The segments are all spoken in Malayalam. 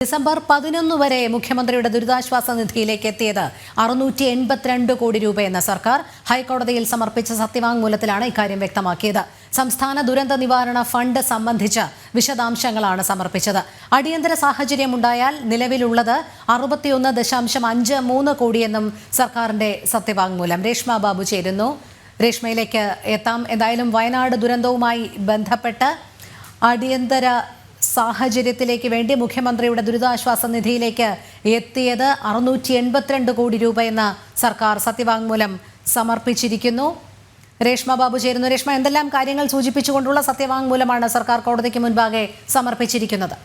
ഡിസംബർ 11 വരെ മുഖ്യമന്ത്രിയുടെ ദുരിതാശ്വാസ നിധിയിലേക്ക് എത്തിയത് 682 കോടി രൂപയെന്ന സർക്കാർ ഹൈക്കോടതിയിൽ സമർപ്പിച്ച സത്യവാങ്മൂലത്തിലാണ് ഇക്കാര്യം വ്യക്തമാക്കിയത്. സംസ്ഥാന ദുരന്ത നിവാരണ ഫണ്ട് സംബന്ധിച്ച വിശദാംശങ്ങളാണ് സമർപ്പിച്ചത്. അടിയന്തര സാഹചര്യമുണ്ടായാൽ നിലവിലുള്ളത് 61.53 കോടിയെന്നും സർക്കാരിന്റെ സത്യവാങ്മൂലം. രേഷ്മ ബാബു ചേരുന്നു. രേഷ്മയിലേക്ക് എത്താം. എന്തായാലും വയനാട് ദുരന്തവുമായി ബന്ധപ്പെട്ട് അടിയന്തര സാഹചര്യത്തിലേക്ക് വേണ്ടി മുഖ്യമന്ത്രിയുടെ ദുരിതാശ്വാസ നിധിയിലേക്ക് എത്തിയത് 682 കോടി രൂപയെന്ന സർക്കാർ സത്യവാങ്മൂലം സമർപ്പിച്ചിരിക്കുന്നു. രേഷ്മ ബാബു ചേരുന്നു. രേഷ്മ, എന്തെല്ലാം കാര്യങ്ങൾ സൂചിപ്പിച്ചുകൊണ്ടുള്ള സത്യവാങ്മൂലമാണ് സർക്കാർ കോടതിക്ക് മുൻപാകെ സമർപ്പിച്ചിരിക്കുന്നത്?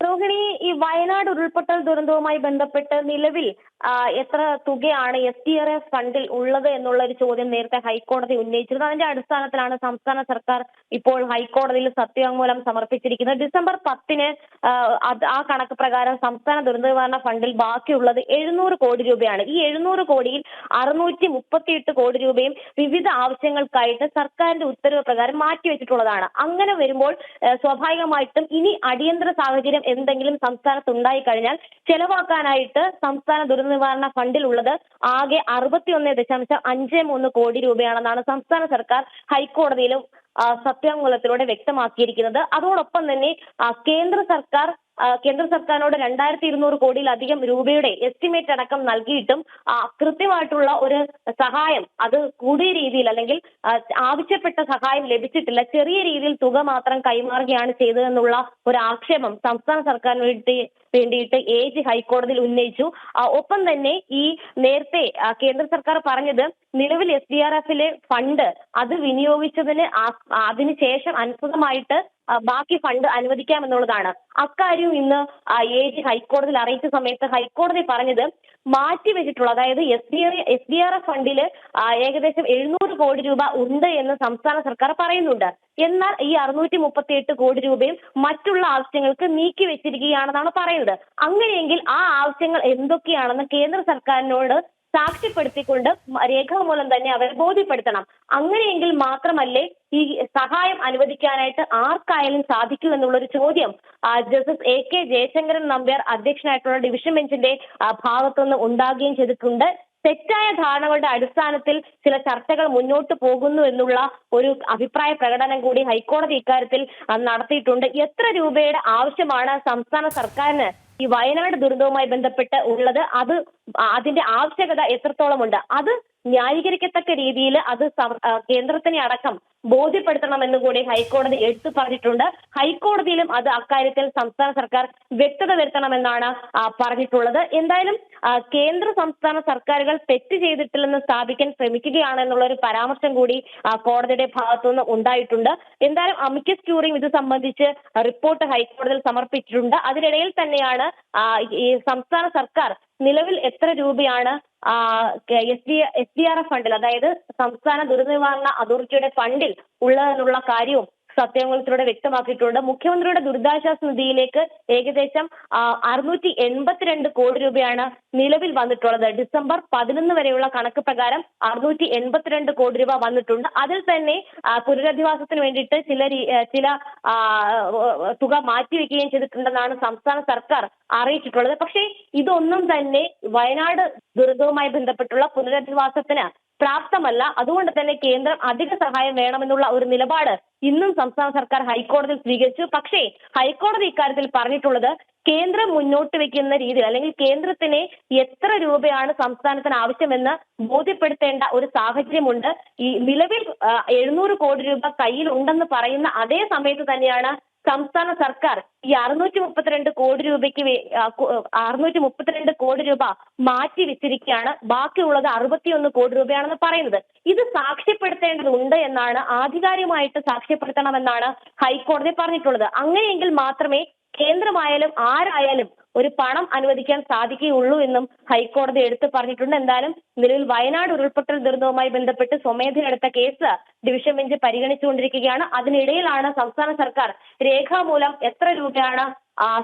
രോഹിണി, ഈ വയനാട് ഉരുൾപൊട്ടൽ ദുരന്തവുമായി ബന്ധപ്പെട്ട് നിലവിൽ എത്ര തുകയാണ് SDRF ഫണ്ടിൽ ഉള്ളത് എന്നുള്ള ഒരു ചോദ്യം നേരത്തെ ഹൈക്കോടതി ഉന്നയിച്ചിരുന്നത്. അതിന്റെ അടിസ്ഥാനത്തിലാണ് സംസ്ഥാന സർക്കാർ ഇപ്പോൾ ഹൈക്കോടതിയിൽ സത്യവാങ്മൂലം സമർപ്പിച്ചിരിക്കുന്നത്. ഡിസംബർ 10 ആ കണക്ക് പ്രകാരം സംസ്ഥാന ദുരന്ത നിവാരണ ഫണ്ടിൽ ബാക്കിയുള്ളത് 700 കോടി രൂപയാണ്. ഈ 700 കോടിയിൽ 638 കോടി രൂപയും വിവിധ ആവശ്യങ്ങൾക്കായിട്ട് സർക്കാരിന്റെ ഉത്തരവ് പ്രകാരം മാറ്റിവെച്ചിട്ടുള്ളതാണ്. അങ്ങനെ വരുമ്പോൾ സ്വാഭാവികമായിട്ടും ഇനി അടിയന്തര സാഹചര്യം എന്തെങ്കിലും സംസ്ഥാനത്ത് ഉണ്ടായി കഴിഞ്ഞാൽ ചെലവാക്കാനായിട്ട് സംസ്ഥാന ദുരന്ത നിവാരണ ഫണ്ടിൽ ഉള്ളത് ആകെ 61.53 കോടി രൂപയാണെന്നാണ് സംസ്ഥാന സർക്കാർ ഹൈക്കോടതിയിലും സത്യവാങ്മൂലത്തിലൂടെ വ്യക്തമാക്കിയിരിക്കുന്നത്. അതോടൊപ്പം തന്നെ കേന്ദ്ര സർക്കാരിനോട് 2200 കോടിയിലധികം രൂപയുടെ എസ്റ്റിമേറ്റ് അടക്കം നൽകിയിട്ടും കൃത്യമായിട്ടുള്ള ഒരു സഹായം, അത് കൂടിയ രീതിയിൽ അല്ലെങ്കിൽ ആവശ്യപ്പെട്ട സഹായം ലഭിച്ചിട്ടില്ല. ചെറിയ രീതിയിൽ തുക മാത്രം കൈമാറുകയാണ് ചെയ്തതെന്നുള്ള ഒരു ആക്ഷേപം സംസ്ഥാന സർക്കാരിന് വേണ്ടിയിട്ട് AG ഹൈക്കോടതിയിൽ ഉന്നയിച്ചു. ഒപ്പം തന്നെ ഈ നേരത്തെ കേന്ദ്ര സർക്കാർ പറഞ്ഞത് നിലവിൽ SDRFിലെ ഫണ്ട് അത് വിനിയോഗിച്ചതിന് അതിനുശേഷം അനുസൃതമായിട്ട് ബാക്കി ഫണ്ട് അനുവദിക്കാമെന്നുള്ളതാണ്. അക്കാര്യം ഇന്ന് AG ഹൈക്കോടതിയിൽ അറിയിച്ച സമയത്ത് ഹൈക്കോടതി പറഞ്ഞത് മാറ്റിവെച്ചിട്ടുള്ള, അതായത് SDRF ഫണ്ടിൽ ഏകദേശം 700 കോടി രൂപ ഉണ്ട് എന്ന് സംസ്ഥാന സർക്കാർ പറയുന്നുണ്ട്. എന്നാൽ ഈ 638 കോടി രൂപയും മറ്റുള്ള ആവശ്യങ്ങൾക്ക് നീക്കി വെച്ചിരിക്കുകയാണെന്നാണ് പറയുന്നത്. അങ്ങനെയെങ്കിൽ ആ ആവശ്യങ്ങൾ എന്തൊക്കെയാണെന്ന് കേന്ദ്ര സർക്കാരിനോട് സാക്ഷ്യപ്പെടുത്തിക്കൊണ്ട് രേഖാമൂലം തന്നെ അവരെ ബോധ്യപ്പെടുത്തണം. അങ്ങനെയെങ്കിൽ മാത്രമല്ലേ ഈ സഹായം അനുവദിക്കാനായിട്ട് ആർക്കായാലും സാധിക്കൂ എന്നുള്ളൊരു ചോദ്യം ജസ്റ്റിസ് AK ജയശങ്കരൻ നമ്പ്യാർ അധ്യക്ഷനായിട്ടുള്ള ഡിവിഷൻ ബെഞ്ചിന്റെ ഭാഗത്തുനിന്ന് ഉണ്ടാകുകയും ചെയ്തിട്ടുണ്ട്. തെറ്റായ ധാരണകളുടെ അടിസ്ഥാനത്തിൽ ചില ചർച്ചകൾ മുന്നോട്ട് പോകുന്നു എന്നുള്ള ഒരു അഭിപ്രായ പ്രകടനം കൂടി ഹൈക്കോടതി ഇക്കാര്യത്തിൽ നടത്തിയിട്ടുണ്ട്. എത്ര രൂപയുടെ ആവശ്യമാണ് സംസ്ഥാന സർക്കാരിന് ഈ വയനാട് ദുരന്തവുമായി ബന്ധപ്പെട്ട് ഉള്ളത്, അതിന്റെ ആവശ്യകത എത്രത്തോളം ഉണ്ട്, അത് ന്യായീകരിക്കത്തക്ക രീതിയിൽ അത് കേന്ദ്രത്തിനെ അടക്കം ബോധ്യപ്പെടുത്തണമെന്ന് കൂടി ഹൈക്കോടതി എടുത്തു പറഞ്ഞിട്ടുണ്ട്. ഹൈക്കോടതിയിലും അത് അക്കാര്യത്തിൽ സംസ്ഥാന സർക്കാർ വ്യക്തത വരുത്തണമെന്നാണ് പറഞ്ഞിട്ടുള്ളത്. എന്തായാലും കേന്ദ്ര സംസ്ഥാന സർക്കാരുകൾ തെറ്റ് ചെയ്തിട്ടില്ലെന്ന് സ്ഥാപിക്കാൻ ശ്രമിക്കുകയാണ് എന്നുള്ള ഒരു പരാമർശം കൂടി കോടതിയുടെ ഭാഗത്തുനിന്ന് ഉണ്ടായിട്ടുണ്ട്. എന്തായാലും അമിക്കസ് ക്യൂറിയും ഇത് സംബന്ധിച്ച് റിപ്പോർട്ട് ഹൈക്കോടതിയിൽ സമർപ്പിച്ചിട്ടുണ്ട്. അതിനിടയിൽ തന്നെയാണ് ഈ സംസ്ഥാന സർക്കാർ നിലവിൽ എത്ര രൂപയാണ് SDRF ഫണ്ടിൽ, അതായത് സംസ്ഥാന ദുരന്ത നിവാരണ അതോറിറ്റിയുടെ ഫണ്ടിൽ ഉള്ളതെന്നുള്ള കാര്യവും സത്യവാങ്മൂലത്തിലൂടെ വ്യക്തമാക്കിയിട്ടുണ്ട്. മുഖ്യമന്ത്രിയുടെ ദുരിതാശ്വാസ നിധിയിലേക്ക് ഏകദേശം 682 കോടി രൂപയാണ് നിലവിൽ വന്നിട്ടുള്ളത്. ഡിസംബർ 11 വരെയുള്ള കണക്ക് പ്രകാരം 682 കോടി രൂപ വന്നിട്ടുണ്ട്. അതിൽ തന്നെ പുനരധിവാസത്തിന് വേണ്ടിയിട്ട് ചില തുക മാറ്റിവെക്കുകയും ചെയ്തിട്ടുണ്ടെന്നാണ് സംസ്ഥാന സർക്കാർ അറിയിച്ചിട്ടുള്ളത്. പക്ഷേ ഇതൊന്നും തന്നെ വയനാട് ദുരന്തവുമായി ബന്ധപ്പെട്ടുള്ള പുനരധിവാസത്തിന് പ്രാപ്തമല്ല. അതുകൊണ്ട് തന്നെ കേന്ദ്രം അധിക സഹായം വേണമെന്നുള്ള ഒരു നിലപാട് ഇന്നും സംസ്ഥാന സർക്കാർ ഹൈക്കോടതിയിൽ സ്വീകരിച്ചു. പക്ഷേ ഹൈക്കോടതി ഇക്കാര്യത്തിൽ പറഞ്ഞിട്ടുള്ളത് കേന്ദ്രം മുന്നോട്ട് വെക്കുന്ന രീതിയിൽ, അല്ലെങ്കിൽ കേന്ദ്രത്തിന് എത്ര രൂപയാണ് സംസ്ഥാനത്തിന് ആവശ്യമെന്ന് ബോധ്യപ്പെടുത്തേണ്ട ഒരു സാഹചര്യമുണ്ട്. ഈ നിലവിൽ 700 കോടി രൂപ കയ്യിൽ ഉണ്ടെന്ന് പറയുന്ന അതേ സമയത്ത് തന്നെയാണ് സംസ്ഥാന സർക്കാർ ഈ 632 കോടി രൂപ മാറ്റി വെച്ചിരിക്കുകയാണ്. ബാക്കിയുള്ളത് 61 കോടി രൂപയാണെന്ന് പറയുന്നത്. ഇത് സാക്ഷ്യപ്പെടുത്തേണ്ടതുണ്ട് എന്നാണ്, ആധികാരികമായിട്ട് സാക്ഷ്യപ്പെടുത്തണമെന്നാണ് ഹൈക്കോടതി പറഞ്ഞിട്ടുള്ളത്. അങ്ങനെയെങ്കിൽ മാത്രമേ കേന്ദ്രമായാലും ആരായാലും ഒരു പണം അനുവദിക്കാൻ സാധിക്കുകയുള്ളൂ എന്നും ഹൈക്കോടതി എടുത്തു പറഞ്ഞിട്ടുണ്ട്. എന്തായാലും നിലവിൽ വയനാട് ഉരുൾപൊട്ടൽ ദുരന്തവുമായി ബന്ധപ്പെട്ട് സ്വമേധയാ എടുത്ത കേസ് ഡിവിഷൻ ബെഞ്ച് പരിഗണിച്ചുകൊണ്ടിരിക്കുകയാണ്. അതിനിടയിലാണ് സംസ്ഥാന സർക്കാർ രേഖാമൂലം എത്ര രൂപയാണ്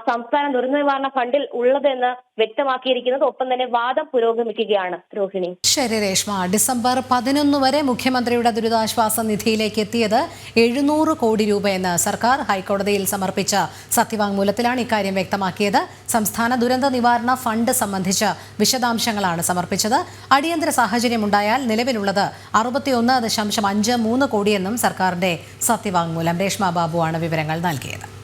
സംസ്ഥാന ദുരന്ത നിവാരണ ഫണ്ടിൽ ഉള്ളതെന്ന് വ്യക്തമാക്കിയിരിക്കുന്നത്. ഒപ്പം തന്നെ വാദം പുരോഗമിക്കുകയാണ്. രോഹിണി. ശരി രേഷ്മ, ഡിസംബർ 11 വരെ മുഖ്യമന്ത്രിയുടെ ദുരിതാശ്വാസ നിധിയിലേക്ക് എത്തിയത് 700 കോടി രൂപയെന്ന് സർക്കാർ ഹൈക്കോടതിയിൽ സമർപ്പിച്ച സത്യവാങ്മൂലത്തിലാണ് ഇക്കാര്യം വ്യക്തമാക്കിയത്. സംസ്ഥാന ദുരന്ത നിവാരണ ഫണ്ട് സംബന്ധിച്ച വിശദാംശങ്ങളാണ് സമർപ്പിച്ചത്. അടിയന്തര സാഹചര്യമുണ്ടായാൽ നിലവിലുള്ളത് 61.53 കോടിയെന്നും സർക്കാരിന്റെ സത്യവാങ്മൂലം. രേഷ്മ ബാബുവാണ് വിവരങ്ങൾ നൽകിയത്.